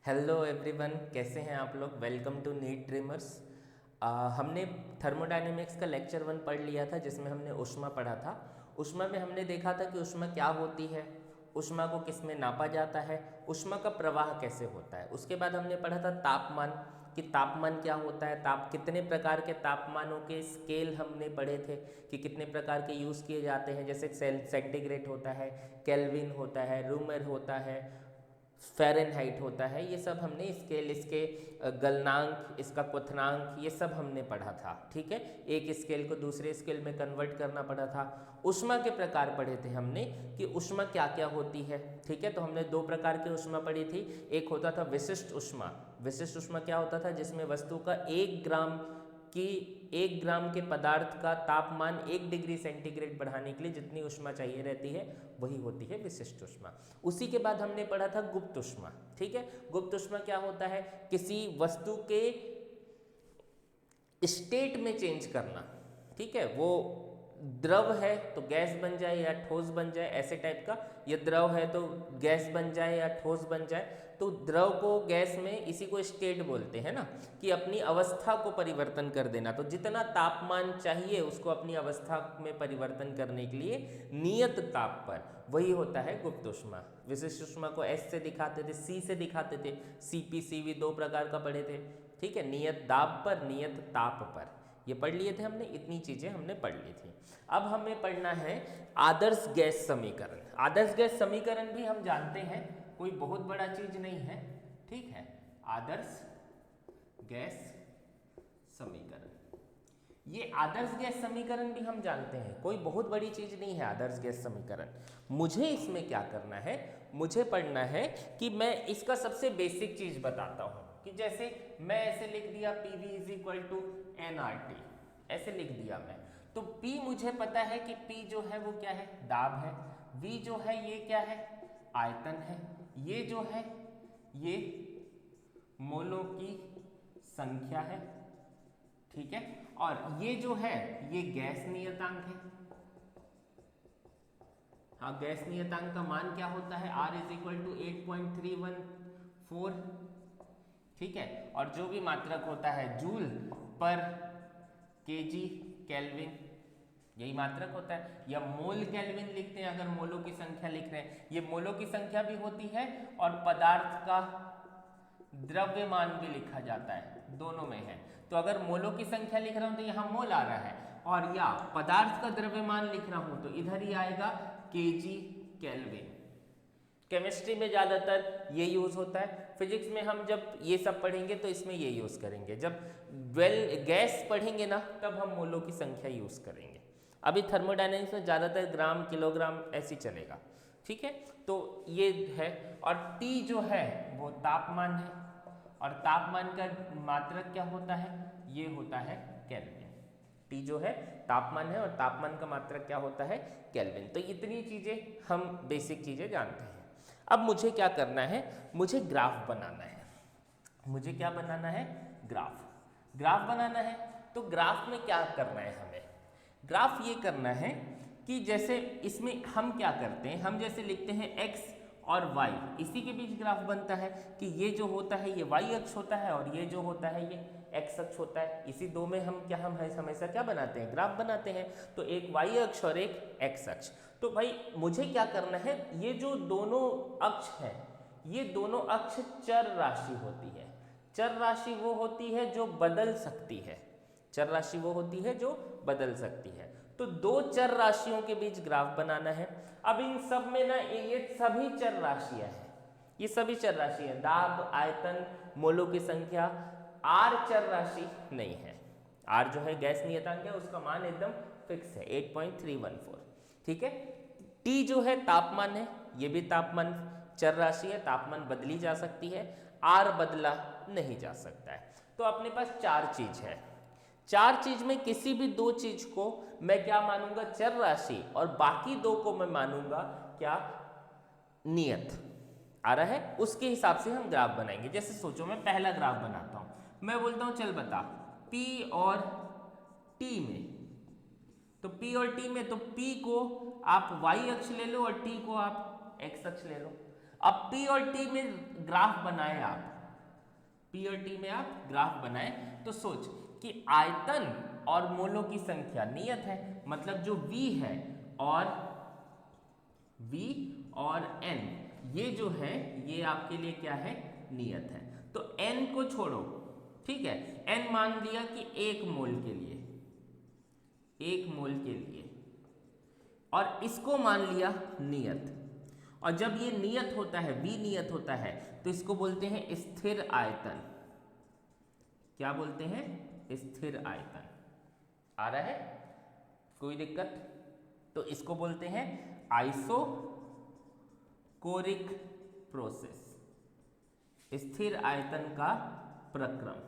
Hello everyone, कैसे हैं आप लोग। Welcome to NEET dreamers. हमने थर्मोडायनेमिक्स का लेक्चर 1 पढ़ लिया था, जिसमें हमने ऊष्मा पढ़ा था। ऊष्मा में हमने देखा था कि ऊष्मा क्या होती है, ऊष्मा को किस में नापा जाता है, ऊष्मा का प्रवाह कैसे होता है। उसके बाद हमने पढ़ा था तापमान, कि तापमान क्या होता है, कितने प्रकार के तापमानों के स्केल हमने पढ़े थे कि कितने प्रकार के यूज़ किए जाते हैं। जैसे सेंटीग्रेड होता है, केल्विन होता है, रूमर होता है, फ़ारेनहाइट होता है। ये सब हमने स्केल, इसके गलनांक, इसका क्वथनांक, ये सब हमने पढ़ा था। ठीक है, एक स्केल को दूसरे स्केल में कन्वर्ट करना पड़ा था। ऊष्मा के प्रकार पढ़े थे हमने कि ऊष्मा क्या क्या होती है। ठीक है, तो हमने 2 प्रकार की ऊष्मा पढ़ी थी। एक होता था विशिष्ट ऊष्मा। विशिष्ट ऊष्मा क्या होता था, जिसमें वस्तु का 1 ग्राम के पदार्थ का तापमान 1 डिग्री सेंटीग्रेड बढ़ाने के लिए जितनी ऊष्मा चाहिए रहती है, वही होती है विशिष्ट ऊष्मा। उसी के बाद हमने पढ़ा था गुप्त ऊष्मा। ठीक है, गुप्त ऊष्मा क्या होता है, किसी वस्तु के स्टेट में चेंज करना। ठीक है, वो द्रव है तो गैस बन जाए या ठोस बन जाए, ऐसे टाइप का। ये द्रव है तो गैस बन जाए या ठोस बन जाए। तो द्रव को गैस में, इसी को स्टेट बोलते हैं ना, कि अपनी अवस्था को परिवर्तन कर देना। तो जितना तापमान चाहिए उसको अपनी अवस्था में परिवर्तन करने के लिए नियत ताप पर, वही होता है गुप्त ऊष्मा। विशिष्ट ऊष्मा को एस से दिखाते थे, सी से दिखाते थे। सीपी सीवी 2 प्रकार का पढ़े थे। ठीक है, नियत दाब पर, नियत ताप पर, ये पढ़ लिए थे हमने। इतनी चीज़ें हमने पढ़ ली थी। अब हमें पढ़ना है आदर्श गैस समीकरण। आदर्श गैस समीकरण भी हम जानते हैं, कोई बहुत बड़ा चीज नहीं है। ठीक है, आदर्श गैस समीकरण, ये आदर्श गैस समीकरण भी हम जानते हैं, कोई बहुत बड़ी चीज नहीं है आदर्श गैस समीकरण। मुझे इसमें क्या करना है, मुझे पढ़ना है कि मैं इसका सबसे बेसिक चीज बताता हूं। कि जैसे मैं ऐसे लिख दिया PV is equal to nRT, ऐसे लिख दिया मैं। तो P मुझे पता है कि P जो है वो क्या है, दाब है। V जो है ये क्या है, आयतन है। ये जो है ये मोलों की संख्या है। ठीक है, और ये जो है ये गैस नियतांक है। हाँ, गैस नियतांक का मान क्या होता है, R इज इक्वल टू 8.314। ठीक है, और जो भी मात्रक होता है जूल पर केजी केल्विन, यही मात्रक होता है। या मोल केल्विन लिखते हैं अगर मोलों की संख्या लिख रहे हैं। ये मोलों की संख्या भी होती है और पदार्थ का द्रव्यमान भी लिखा जाता है, दोनों में है। तो अगर मोलों की संख्या लिख रहा हूं तो यहाँ मोल आ रहा है, और या पदार्थ का द्रव्यमान लिख रहा हूं तो इधर ही आएगा केजी केल्विन। केमिस्ट्री में ज़्यादातर ये यूज़ होता है। फिजिक्स में हम जब ये सब पढ़ेंगे तो इसमें ये यूज़ करेंगे। जब गैस पढ़ेंगे ना, तब हम मोलों की संख्या यूज़ करेंगे। अभी थर्मोडायनेमिक्स में ज़्यादातर ग्राम किलोग्राम ऐसे चलेगा। ठीक है, तो ये है। और T जो है वो तापमान है, और तापमान का मात्रक क्या होता है, ये होता है केल्विन। T जो है तापमान है, और तापमान का मात्रक क्या होता है, केल्विन। तो इतनी चीज़ें हम बेसिक चीज़ें जानते हैं। अब मुझे क्या करना है, मुझे ग्राफ बनाना है। मुझे क्या बनाना है, ग्राफ। ग्राफ बनाना है, तो ग्राफ में क्या करना है हमें, ग्राफ ये करना है कि जैसे इसमें हम क्या करते हैं, हम जैसे लिखते हैं x और y, इसी के बीच ग्राफ बनता है। कि ये जो होता है ये y अक्ष होता है, और ये जो होता है ये x अक्ष होता है। इसी दो में हम हमेशा क्या बनाते हैं, ग्राफ बनाते हैं। तो एक y अक्ष और एक x अक्ष। तो भाई मुझे क्या करना है, ये जो दोनों अक्ष है, ये दोनों अक्ष चर राशि होती है। चर राशि वो होती है जो बदल सकती है। चर राशि वो होती है जो बदल सकती है। तो 2 चर राशियों के बीच ग्राफ बनाना है। अब इन सब में ना ये सभी चर राशियां हैं, ये सभी चर राशि है। दाब, आयतन, मोलों की संख्या। R चर राशि नहीं है। R जो है गैस नियतांक है, उसका मान एकदम फिक्स है 8.314। ठीक है, T जो है तापमान है, ये भी तापमान चर राशि है, तापमान बदली जा सकती है। R बदला नहीं जा सकता है। तो अपने पास 4 चीज है। 4 चीज में किसी भी 2 चीज को मैं क्या मानूंगा, चर राशि, और बाकी 2 को मैं मानूंगा क्या, नियत। आ रहा है, उसके हिसाब से हम ग्राफ बनाएंगे। जैसे सोचो मैं पहला ग्राफ बनाता हूं, मैं बोलता हूं चल बता P और T में। तो P और T में, तो P को आप y अक्ष ले लो और T को आप x अक्ष ले लो। अब P और T में ग्राफ बनाए आप, पी और टी में आप ग्राफ बनाए तो सोच कि आयतन और मोलों की संख्या नियत है, मतलब जो V है और V और N ये जो है ये आपके लिए क्या है, नियत है। तो N को छोड़ो, ठीक है, N मान लिया कि 1 मोल के लिए, 1 मोल के लिए, और इसको मान लिया नियत। और जब ये नियत होता है, V नियत होता है, तो इसको बोलते हैं स्थिर आयतन। क्या बोलते हैं, स्थिर आयतन। आ रहा है कोई दिक्कत? तो इसको बोलते हैं आइसोकोरिक प्रोसेस, स्थिर आयतन का प्रक्रम,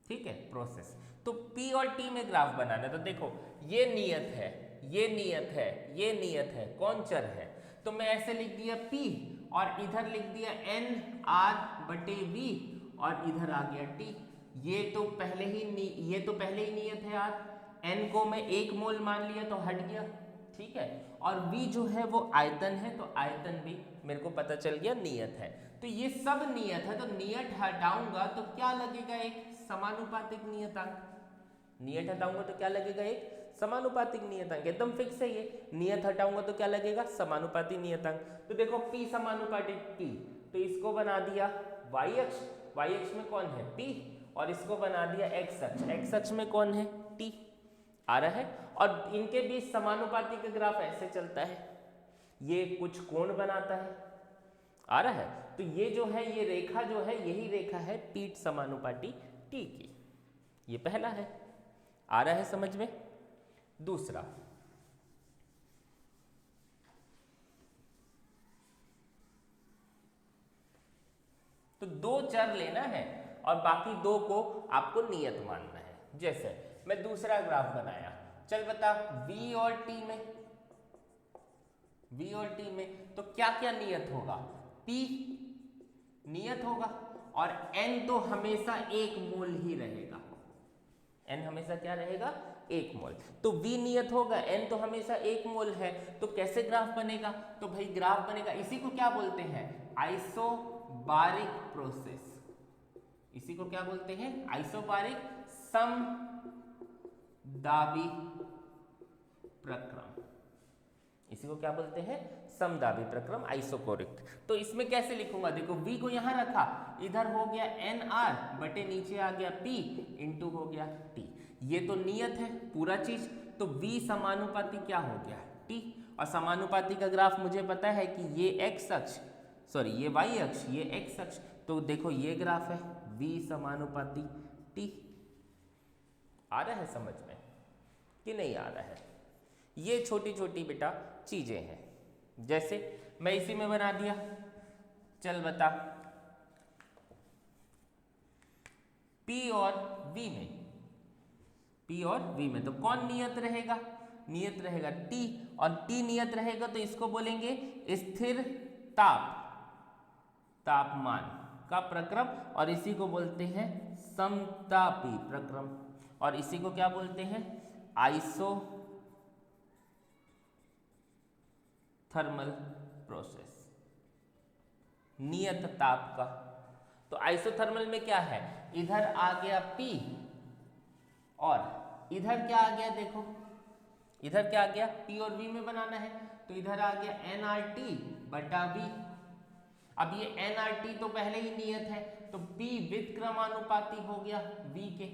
ठीक है, प्रोसेस। तो P और T में ग्राफ बनाना, तो देखो ये नियत है, ये नियत है, ये नियत है, कौन चर है, तो मैं ऐसे लिख दिया P और इधर लिख दिया N R बटे V और इधर आ गया T। ये तो पहले ही नियत है यार, N को मैं 1 मोल मान लिया तो हट गया, ठीक है, और V जो है वो आयतन है, तो आयतन भी मेरे को पता चल गया नियत है। तो ये सब नियत है, तो नियत हटाऊंगा तो क्या लगेगा, एक समानुपातिक नियतांक। नियत हटाऊंगा तो क्या लगेगा, एक समानुपातिक नियतांक, एकदम फिक्स है ये। नियत हटाऊंगा तो क्या लगेगा, समानुपातिक नियतांक। तो देखो P समानुपातिक T, तो इसको बना दिया y अक्ष, y अक्ष में कौन है, P, और इसको बना दिया x अक्ष, x अक्ष में कौन है, T। आ रहा है, और इनके बीच समानुपाती का ग्राफ ऐसे चलता है, ये कुछ कोण बनाता है। आ रहा है, तो ये जो है, ये रेखा जो है, यही रेखा है पीठ समानुपाती T की। ये पहला है। आ रहा है समझ में? दूसरा, तो 2 चर लेना है और बाकी 2 को आपको नियत मानना है। जैसे मैं दूसरा ग्राफ बनाया, चल बता V और T में, V और T में तो क्या क्या नियत होगा, P नियत होगा और N तो हमेशा 1 मोल ही रहेगा। N हमेशा क्या रहेगा, 1 मोल। तो V नियत होगा, N तो हमेशा 1 मोल है, तो कैसे ग्राफ बनेगा, तो भाई ग्राफ बनेगा, इसी को क्या बोलते हैं, आइसोबारिक प्रोसेस। इसी को क्या बोलते हैं, आइसोबारिक समदाबी प्रक्रम। इसी को क्या बोलते हैं, समदाबी प्रक्रम, आइसोकोरिक। तो इसमें कैसे लिखूंगा, देखो V को यहां रखा, इधर हो गया NR बटे नीचे आ गया P इंटू हो गया T। ये तो नियत है पूरा चीज, तो V समानुपाती क्या हो गया, T। और समानुपाती का ग्राफ मुझे पता है कि ये x अक्ष, सॉरी ये y अक्ष, ये x अक्ष, तो देखो ये ग्राफ है V समानुपाती T। आ रहा है समझ में कि नहीं आ रहा है? ये छोटी छोटी बेटा चीजें हैं। जैसे मैं इसी में बना दिया, चल बता P और V में, P और V में तो कौन नियत रहेगा, नियत रहेगा T, और T नियत रहेगा तो इसको बोलेंगे स्थिर तापमान का प्रक्रम, और इसी को बोलते हैं समतापी प्रक्रम, और इसी को क्या बोलते हैं, आइसोथर्मल प्रोसेस, नियत ताप का। तो आइसोथर्मल में क्या है, इधर आ गया P और इधर क्या आ गया, देखो इधर क्या आ गया, P और V में बनाना है, तो इधर आ गया nRT बटा V। अब ये nRT तो पहले ही नियत है, तो P व्युत्क्रमानुपाती हो गया V के,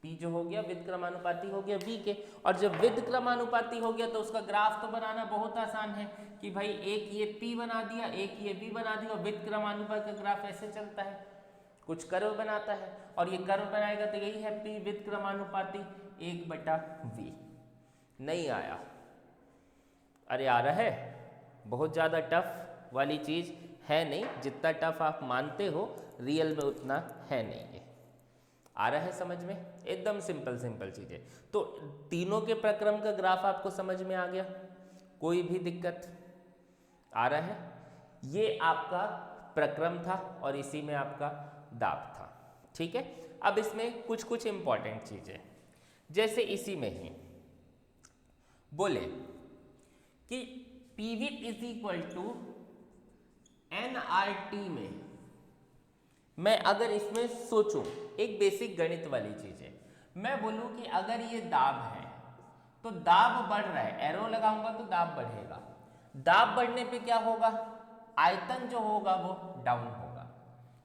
P जो हो गया व्युत्क्रमानुपाती हो गया V के। और जब व्युत्क्रमानुपाती हो गया तो उसका ग्राफ तो बनाना बहुत आसान है कि भाई एक ये P बना दिया, एक ये V बना दिया, और व्युत्क्रमानुपात का ग्राफ ऐसे चलता है, कुछ कर्व बनाता है, और ये कर्व बनाएगा तो यही है P व्युत्क्रमानुपाती 1/V। नहीं आया? अरे आ रहा है, बहुत ज़्यादा टफ वाली चीज़ है नहीं, जितना टफ आप मानते हो रियल में उतना है नहीं है। आ रहा है समझ में? एकदम सिंपल सिंपल चीज़ें। तो तीनों के प्रक्रम का ग्राफ आपको समझ में आ गया, कोई भी दिक्कत? आ रहा है? ये आपका प्रक्रम था और इसी में आपका दाब था, ठीक है। अब इसमें कुछ कुछ इंपॉर्टेंट चीज़ें, जैसे इसी में ही बोले कि PV is equal to nRT में मैं अगर इसमें सोचूं, एक बेसिक गणित वाली चीज है, मैं बोलूं कि अगर ये दाब है तो दाब बढ़ रहा है, एरो लगाऊंगा तो दाब बढ़ेगा। दाब बढ़ने पे क्या होगा, आयतन जो होगा वो डाउन होगा।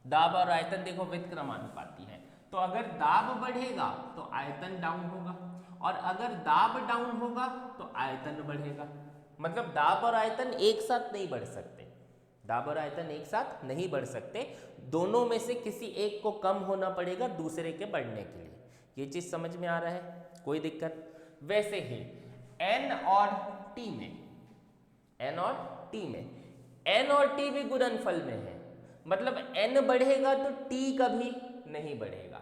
दाब और आयतन देखो व्युत्क्रमानुपाती है, तो अगर दाब बढ़ेगा तो आयतन डाउन होगा, और अगर दाब डाउन होगा तो आयतन बढ़ेगा। मतलब दाब और आयतन एक साथ नहीं बढ़ सकते, दाब और आयतन एक साथ नहीं बढ़ सकते, दोनों में से किसी एक को कम होना पड़ेगा दूसरे के बढ़ने के लिए। ये चीज समझ में आ रहा है, कोई दिक्कत? वैसे ही n और t में, n और t में, n और t भी गुणनफल में है, मतलब n बढ़ेगा तो t कभी नहीं बढ़ेगा,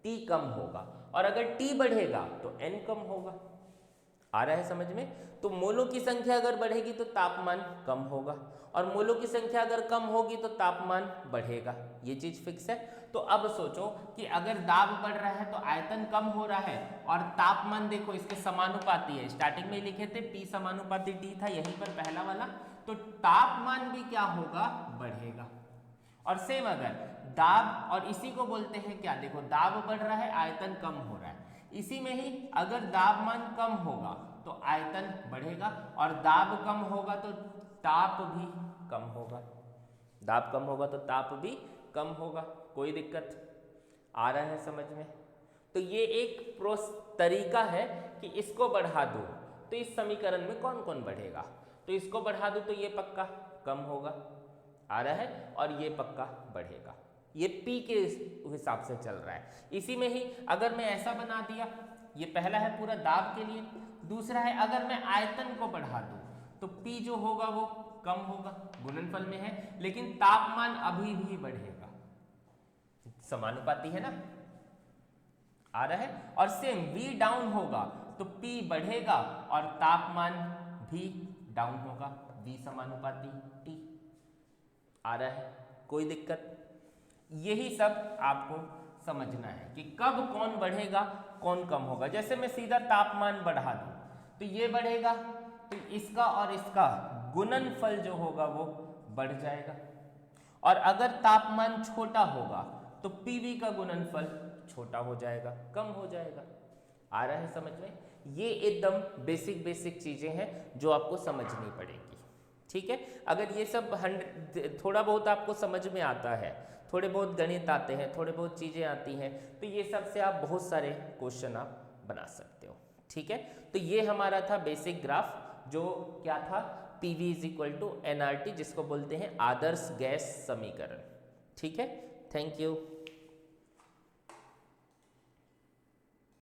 t कम होगा, और अगर t बढ़ेगा तो n कम होगा। आ रहा है समझ में? तो मोलों की संख्या अगर बढ़ेगी तो तापमान कम होगा, और मोलों की संख्या अगर कम होगी तो तापमान बढ़ेगा। ये चीज फिक्स है। तो अब सोचो कि अगर दाब बढ़ रहा है तो आयतन कम हो रहा है, और तापमान देखो इसके समानुपाती है, स्टार्टिंग में लिखे थे P समानुपाती T था, यहीं पर पहला वाला, तो तापमान भी क्या होगा, बढ़ेगा। और सेम अगर दाब, और इसी को बोलते हैं क्या, देखो दाब बढ़ रहा है आयतन कम हो रहा है, इसी में ही अगर दाबमान कम होगा तो आयतन बढ़ेगा, और दाब कम होगा तो ताप भी कम होगा, दाब कम होगा तो ताप भी कम होगा। कोई दिक्कत आ रहा है समझ में? तो ये एक तरीका है कि इसको बढ़ा दो तो इस समीकरण में कौन कौन बढ़ेगा, तो इसको बढ़ा दो तो ये पक्का कम होगा, आ रहा है, और ये पक्का बढ़ेगा। ये P के हिसाब से चल रहा है। इसी में ही अगर मैं ऐसा बना दिया, ये पहला है पूरा दाब के लिए, दूसरा है अगर मैं आयतन को बढ़ा दूं तो P जो होगा वो कम होगा, गुणनफल में है, लेकिन तापमान अभी भी बढ़ेगा, समानुपाती है ना, आ रहा है। और सेम V डाउन होगा तो P बढ़ेगा और तापमान भी डाउन होगा, V समानुपाती T, आ रहा है, कोई दिक्कत? यही सब आपको समझना है कि कब कौन बढ़ेगा कौन कम होगा। जैसे मैं सीधा तापमान बढ़ा दूं तो ये बढ़ेगा, तो इसका और इसका गुणनफल जो होगा वो बढ़ जाएगा, और अगर तापमान छोटा होगा तो PV का गुणनफल छोटा हो जाएगा, कम हो जाएगा। आ रहा है समझ में? ये एकदम बेसिक चीजें हैं जो आपको समझनी पड़ेगी, ठीक है। अगर ये सब थोड़ा बहुत आपको समझ में आता है, थोड़े बहुत गणित आते हैं, थोड़े बहुत चीज़ें आती हैं, तो ये सब से आप बहुत सारे क्वेश्चन आप बना सकते हो, ठीक है। तो ये हमारा था बेसिक ग्राफ, जो क्या था, PV = nRT, जिसको बोलते हैं आदर्श गैस समीकरण, ठीक है। Thank you.